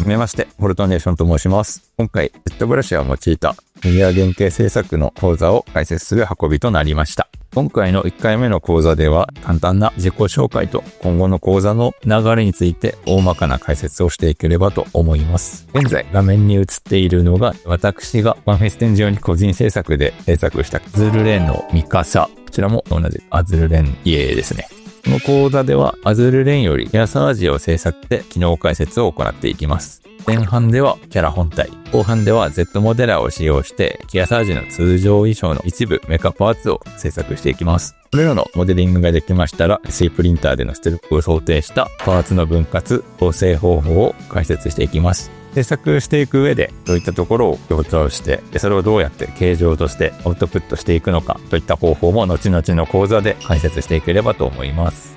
はじめまして、フォルトネーションと申します。今回、ジェットブラシを用いたフィギュア原型制作の講座を開設する運びとなりました。今回の1回目の講座では、簡単な自己紹介と今後の講座の流れについて大まかな解説をしていければと思います。現在、画面に映っているのが、私がワンフェス展上に個人制作で制作したアズルレーンのミカサ。こちらも同じアズルレーンイエーですね。この講座ではアズルレーンよりキャラサージを制作で機能解説を行っていきます。前半ではキャラ本体、後半では Z モデラーを使用してキアサージの通常衣装の一部メカパーツを制作していきます。これらのモデリングができましたら SE プリンターでの出力を想定したパーツの分割、構成方法を解説していきます。制作していく上でどういったところを強調して、それをどうやって形状としてアウトプットしていくのかといった方法も後々の講座で解説していければと思います。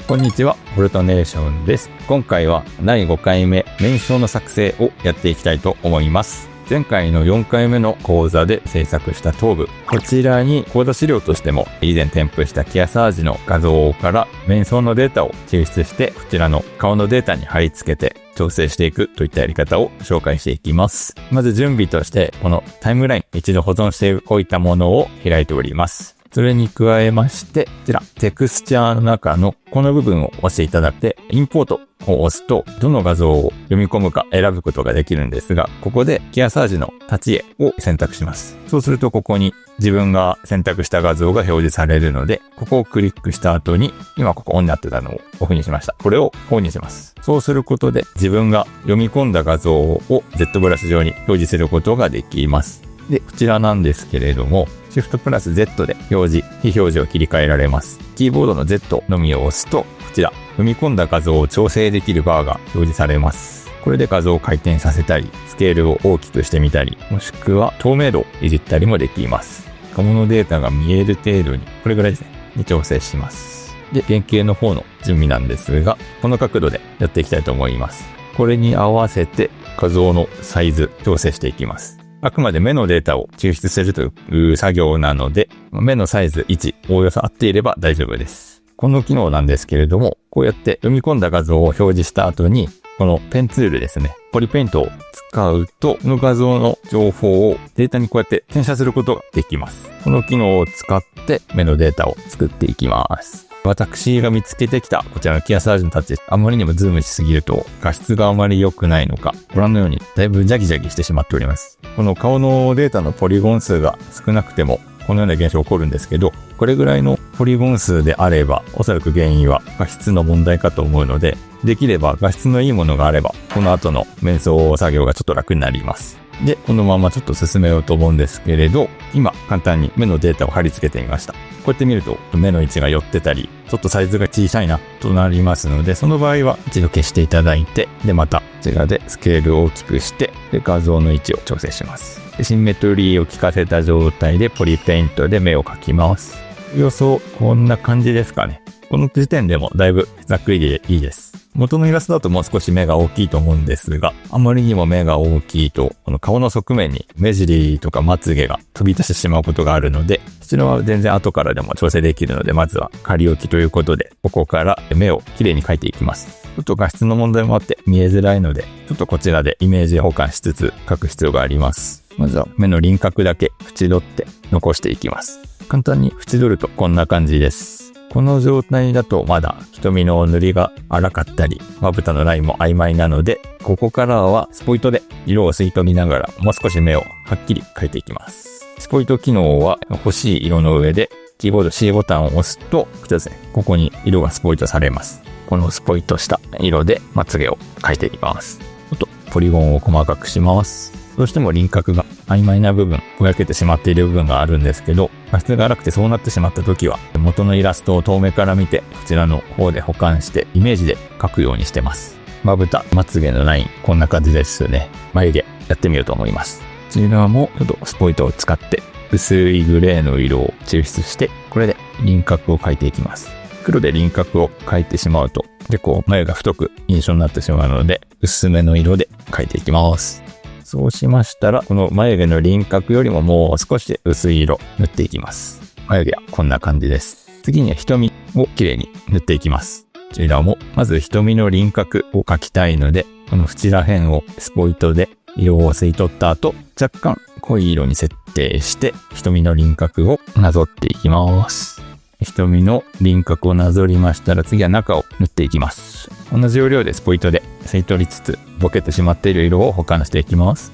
こんにちは、フォルトネーションです。今回は第5回目、名称の作成をやっていきたいと思います。前回の4回目の講座で制作した頭部、こちらに講座資料としても以前添付したキアサージの画像から面相のデータを抽出して、こちらの顔のデータに貼り付けて調整していくといったやり方を紹介していきます。まず準備として、このタイムライン一度保存しておいたものを開いております。それに加えまして、こちら、テクスチャーの中のこの部分を押していただいて、インポートを押すと、どの画像を読み込むか選ぶことができるんですが、ここでキアサージの立ち絵を選択します。そうするとここに自分が選択した画像が表示されるので、ここをクリックした後に、今ここオンになってたのをオフにしました。これをオンにします。そうすることで、自分が読み込んだ画像を Z ブラシ上に表示することができます。で、こちらなんですけれども、Shift プラス Z で非表示を切り替えられます。キーボードの Z のみを押すと、こちら、読み込んだ画像を調整できるバーが表示されます。これで画像を回転させたり、スケールを大きくしてみたり、もしくは透明度をいじったりもできます。顔のデータが見える程度に、これぐらいですね、に調整します。で、原型の方の準備なんですが、この角度でやっていきたいと思います。これに合わせて画像のサイズ調整していきます。あくまで目のデータを抽出するという作業なので、目のサイズ1、おおよそ合っていれば大丈夫です。この機能なんですけれども、こうやって読み込んだ画像を表示した後に、このペンツールですね、ポリペイントを使うと、この画像の情報をデータにこうやって転写することができます。この機能を使って目のデータを作っていきます。私が見つけてきたこちらのキアサージのタッチ、あまりにもズームしすぎると画質があまり良くないのか、ご覧のようにだいぶジャギジャギしてしまっております。この顔のデータのポリゴン数が少なくてもこのような現象起こるんですけど、これぐらいのポリゴン数であれば、おそらく原因は画質の問題かと思うので、できれば画質のいいものがあれば、この後の面相作業がちょっと楽になります。で、このままちょっと進めようと思うんですけれど、今簡単に目のデータを貼り付けてみました。こうやって見ると目の位置が寄ってたり、ちょっとサイズが小さいなとなりますので、その場合は一度消していただいて、で、またこちらでスケールを大きくして、で、画像の位置を調整します。で、シンメトリーを効かせた状態でポリペイントで目を描きます。予想、こんな感じですかね。この時点でもだいぶざっくりでいいです。元のイラストだともう少し目が大きいと思うんですが、あまりにも目が大きいと、この顔の側面に目尻とかまつげが飛び出してしまうことがあるので、こちらは全然後からでも調整できるので、まずは仮置きということで、ここから目をきれいに描いていきます。ちょっと画質の問題もあって見えづらいので、ちょっとこちらでイメージ保管しつつ描く必要があります。まずは目の輪郭だけ縁取って残していきます。簡単に縁取るとこんな感じです。この状態だとまだ瞳の塗りが荒かったり、まぶたのラインも曖昧なので、ここからはスポイトで色を吸い取りながらもう少し目をはっきり描いていきます。スポイト機能は欲しい色の上でキーボード C ボタンを押すと、こちらですね、ここに色がスポイトされます。このスポイトした色でまつげを描いていきます。ちょっとポリゴンを細かくします。どうしても輪郭が曖昧な部分、ぼやけてしまっている部分があるんですけど、画質が荒くてそうなってしまった時は、元のイラストを遠目から見て、こちらの方で保管してイメージで描くようにしてます。まぶた、まつげのライン、こんな感じですね。眉毛やってみようと思います。こちらもちょっとスポイトを使って薄いグレーの色を抽出して、これで輪郭を描いていきます。黒で輪郭を描いてしまうと、結構眉が太く印象になってしまうので、薄めの色で描いていきます。そうしましたら、この眉毛の輪郭よりももう少し薄い色塗っていきます。眉毛はこんな感じです。次には瞳をきれいに塗っていきます。ちらも、まず瞳の輪郭を描きたいので、この縁ら辺をスポイトで色を吸い取った後、若干濃い色に設定して、瞳の輪郭をなぞっていきます。瞳の輪郭をなぞりましたら、次は中を塗っていきます。同じ要領でスポイトで吸い取りつつ、ぼけてしまっている色を保管していきます。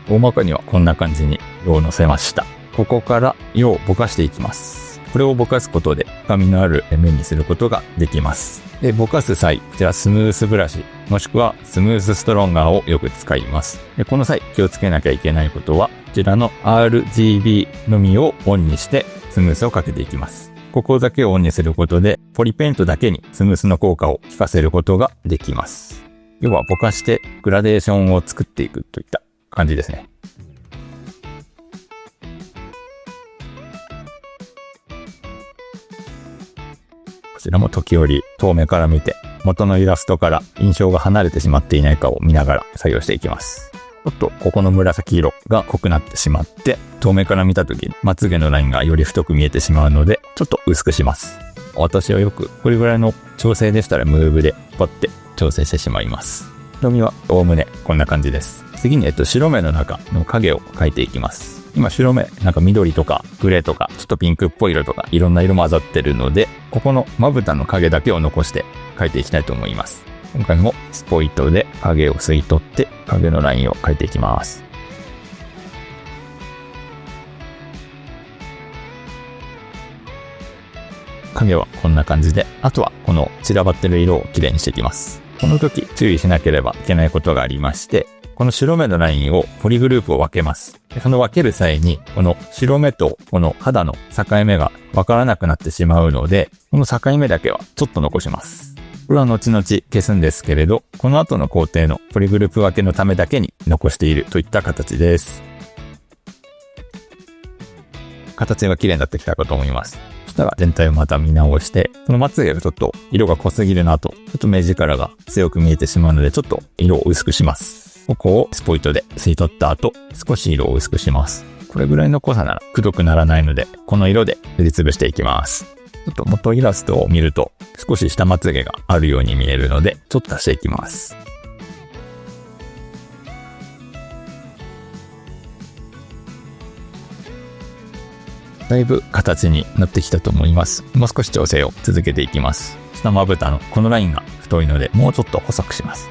大まかにはこんな感じに色をのせました。ここから色をぼかしていきます。これをぼかすことで深みのある面にすることができます。で、ぼかす際、こちらスムースブラシ、もしくはスムースストロンガーをよく使います。で、この際気をつけなきゃいけないことは、こちらの RGB のみをオンにしてスムースをかけていきます。ここだけをオンにすることで、ポリペイントだけにスムースの効果を効かせることができます。要はぼかしてグラデーションを作っていくといった感じですね。こちらも時折遠目から見て元のイラストから印象が離れてしまっていないかを見ながら作業していきます。ちょっとここの紫色が濃くなってしまって遠目から見た時にまつげのラインがより太く見えてしまうのでちょっと薄くします。私はよくこれぐらいの調整でしたらムーブでパッて調整してしまいます。色味はおおむねこんな感じです。次に白目の中の影を描いていきます。今白目なんか緑とかグレーとかちょっとピンクっぽい色とかいろんな色混ざってるので、ここのまぶたの影だけを残して描いていきたいと思います。今回もスポイトで影を吸い取って影のラインを描いていきます。影はこんな感じで、あとはこの散らばってる色をきれいにしていきます。この時注意しなければいけないことがありまして、この白目のラインをポリグループを分けます。でその分ける際に、この白目とこの肌の境目が分からなくなってしまうので、この境目だけはちょっと残します。これは後々消すんですけれど、この後の工程のポリグループ分けのためだけに残しているといった形です。形が綺麗になってきたかと思います。そしたら全体をまた見直して、そのまつげがちょっと色が濃すぎるなと、ちょっと目力が強く見えてしまうので、ちょっと色を薄くします。ここをスポイトで吸い取った後、少し色を薄くします。これぐらいの濃さならくどくならないので、この色で塗りつぶしていきます。ちょっと元イラストを見ると、少し下まつげがあるように見えるので、ちょっと足していきます。だいぶ形になってきたと思います。もう少し調整を続けていきます。下まぶたのこのラインが太いので、もうちょっと細くします。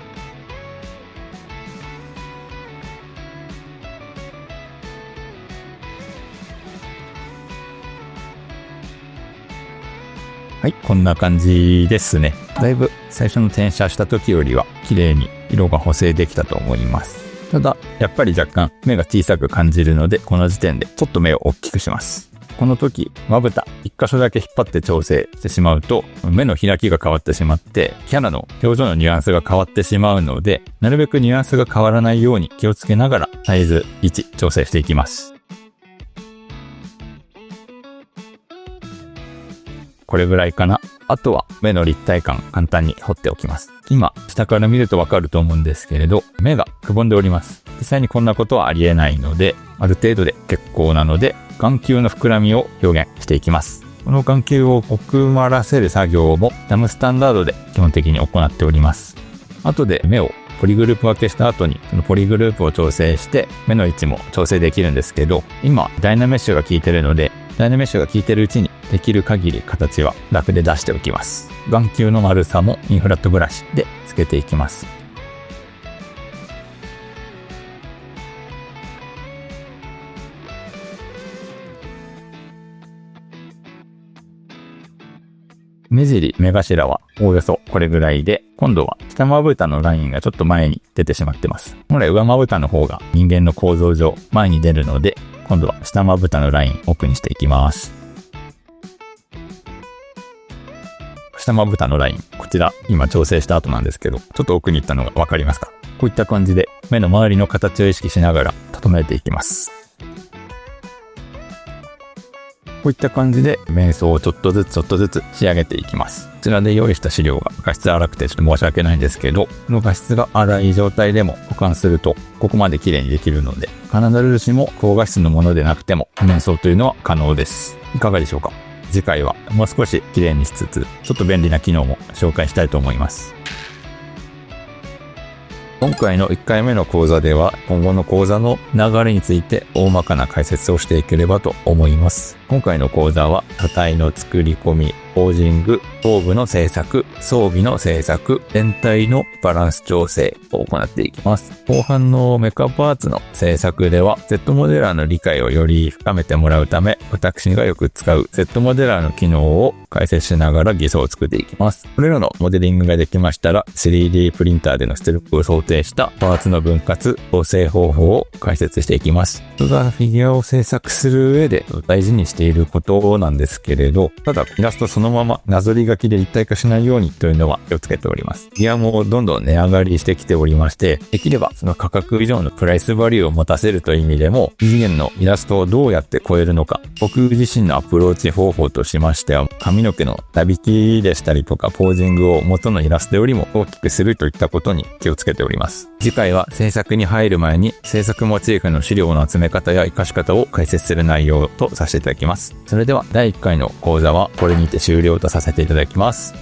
はい、こんな感じですね。だいぶ最初の転写した時よりは綺麗に色が補正できたと思います。ただ、やっぱり若干目が小さく感じるので、この時点でちょっと目を大きくします。この時、まぶた一箇所だけ引っ張って調整してしまうと、目の開きが変わってしまって、キャラの表情のニュアンスが変わってしまうので、なるべくニュアンスが変わらないように気をつけながらサイズ1調整していきます。これぐらいかな。あとは目の立体感簡単に彫っておきます。今、下から見るとわかると思うんですけれど、目がくぼんでおります。実際にこんなことはありえないので、ある程度で結構なので、眼球の膨らみを表現していきます。この眼球を奥まらせる作業もダムスタンダードで基本的に行っております。後で目をポリグループ分けした後に、そのポリグループを調整して目の位置も調整できるんですけど、今ダイナメッシュが効いてるので、ダイナメッシュが効いてるうちにできる限り形はラフで出しておきます。眼球の丸さもインフラットブラシでつけていきます。目尻、目頭はおおよそこれぐらいで、今度は下まぶたのラインがちょっと前に出てしまってます。本来上まぶたの方が人間の構造上前に出るので、今度は下まぶたのライン奥にしていきます。下まぶたのライン、こちら今調整した後なんですけど、ちょっと奥に行ったのがわかりますか？こういった感じで目の周りの形を意識しながら整えていきます。こういった感じで面相をちょっとずつ仕上げていきます。こちらで用意した資料が画質荒くてちょっと申し訳ないんですけど、この画質が荒い状態でも保管するとここまで綺麗にできるので、必ずしも高画質のものでなくても面相というのは可能です。いかがでしょうか？次回はもう少し綺麗にしつつ、ちょっと便利な機能も紹介したいと思います。今回の1回目の講座では、今後の講座の流れについて大まかな解説をしていければと思います。今回の講座は、車体の作り込み、ポージング、頭部の製作、装備の製作、全体のバランス調整を行っていきます。後半のメカパーツの製作では、Z モデラーの理解をより深めてもらうため、私がよく使う Z モデラーの機能を解説しながら偽装を作っていきます。これらのモデリングができましたら、3D プリンターでの出力を想定したパーツの分割、構成方法を解説していきます。僕がフィギュアを制作する上で大事にしていることなんですけれど、ただイラストそのままなぞり書きで一体化しないようにというのは気をつけております。フィギュアもどんどん値上がりしてきておりまして、できればその価格以上のプライスバリューを持たせるという意味でも、異次元のイラストをどうやって超えるのか、僕自身のアプローチ方法としましては、髪の毛のなびきでしたりとか、ポージングを元のイラストよりも大きくするといったことに気をつけております。次回は制作に入る前に制作モチーフの資料の集め方や活かし方を解説する内容とさせていただきます。それでは第1回の講座はこれにて終了とさせていただきます。